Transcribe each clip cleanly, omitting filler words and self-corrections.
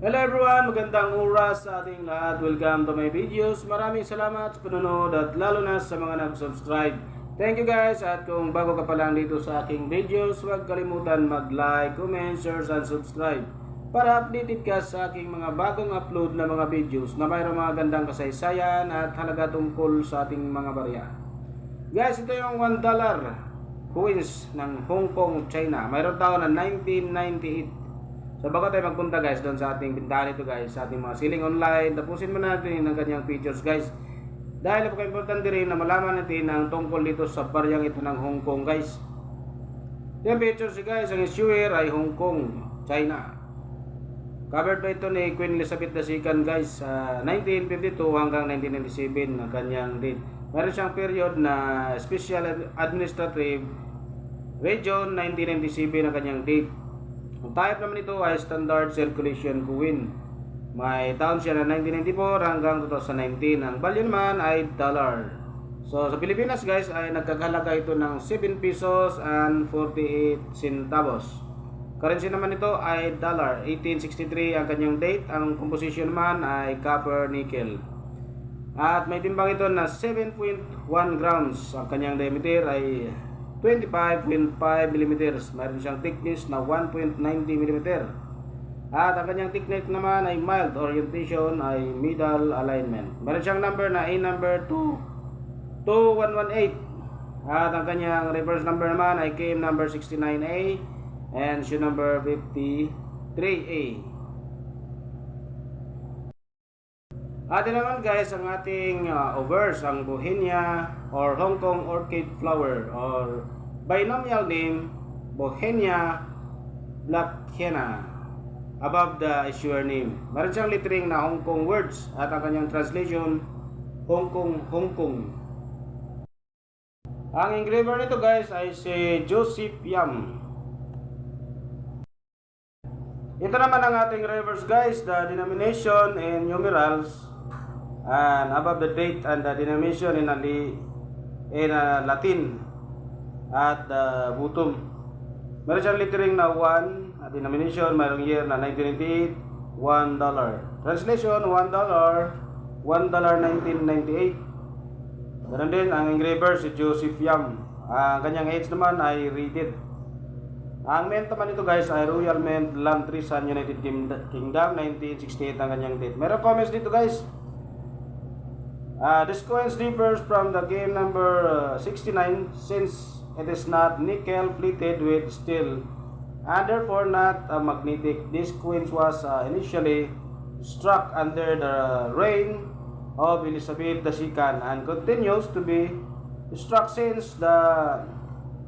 Hello everyone, magandang oras sa ating lahat. Welcome to my videos. Maraming salamat sa panonood at lalo na sa mga nag-subscribe. Thank you guys, at kung bago ka pa lang dito sa aking videos, huwag kalimutan mag-like, comment, share, and subscribe para updated ka sa aking mga bagong upload na mga videos na mayroong mga gandang kasaysayan at halaga tungkol sa ating mga barya. Guys, ito yung $1 coins ng Hong Kong, China. Mayroon taon na 1998. So bago tayo magpunta guys doon sa ating bintahan ito guys, sa ating mga siling online, tapusin mo natin ang kanyang features guys. Dahil napaka-importante rin na malaman natin ang tungkol dito sa baryang ito ng Hong Kong guys. Yung features guys, ang issuer ay Hong Kong, China. Covered ba ito ni Queen Elizabeth II guys sa 1952 hanggang 1997 ang kanyang date. Meron siyang period na Special Administrative Region 1997 ang kanyang date. Ang type naman ito ay Standard Circulation Coin. May taon siya na 1994 hanggang 2019. Ang value naman ay dollar. So sa Pilipinas guys ay nagkakahalaga ito ng 7 pesos and 48 centavos. Currency naman ito ay dollar. 1863 ang kanyang date. Ang composition naman ay copper nickel. At may timbang ito na 7.1 grams. Ang kanyang diameter ay 25.5 mm. Mayroon siyang thickness na 1.90 mm. At ang kanyang thickness naman ay mild orientation ay middle alignment. Mayroon siyang number na A number 22118. At ang kanyang reverse number naman ay KM number 69A and shoe number 53A. At naman guys ang ating overs, ang Bauhinia or Hong Kong Orchid Flower or binomial name Bauhinia Black Henna above the issuer name. Meron siyang lettering na Hong Kong words at ang kanyang translation Hong Kong, Hong Kong. Ang engraver nito guys ay si Joseph Yam. Ito naman ang ating reverse guys, the denomination in numerals and above the date and the denomination in Latin at the bottom. Meron siyang lettering na 1, denomination, mayroong year na 1998, $1. Translation, $1, $1 1998. Ganun din ang engraver si Joseph Yam. Ang kanyang age naman ay rated. Ang mint naman ito guys ay Royal Mint Land Treason United Kingdom 1968 ang kanyang date. Meron comments dito guys. This coin differs from the game number 69 since it is not nickel plated with steel and therefore not magnetic. This coin was initially struck under the reign of Elizabeth II and continues to be struck since the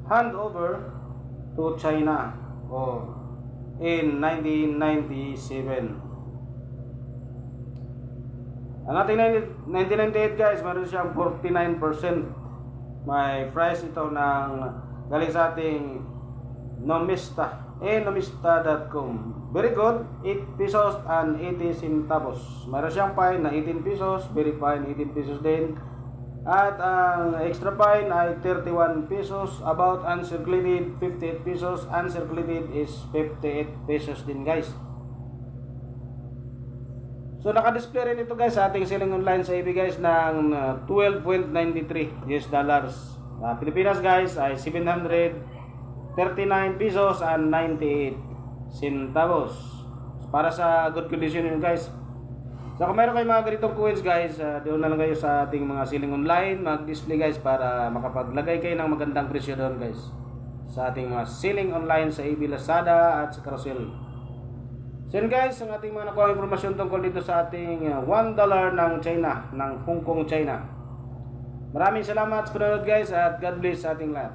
handover to China in 1997. Ang ating 1998 guys, meron siyang 49%. May price ito ng galing sa ating Nomista, nomista.com. Very good, 8 pesos and 80 centavos. Meron siyang fine na 18 pesos, very fine 18 pesos din. At ang extra fine ay 31 pesos, about uncirculated 58 pesos, uncirculated is 58 pesos din guys. So naka-display rin ito guys sa ating selling online sa eBay guys ng 12.93 US dollars. Pilipinas guys ay 739 pesos and 98 centavos. Para sa good condition yun guys. So kung meron kayong mga ganitong coins guys, doon na lang kayo sa ating mga selling online, mag-display guys para makapaglagay kayo ng magandang presyo doon guys. Sa ating mga selling online sa eBay, Lazada at sa Carousel. So yun guys, ang ating mga nakuha informasyon tungkol dito sa ating $1 ng China, ng Hong Kong, China. Maraming salamat sa panonood guys at God bless sa ating lahat.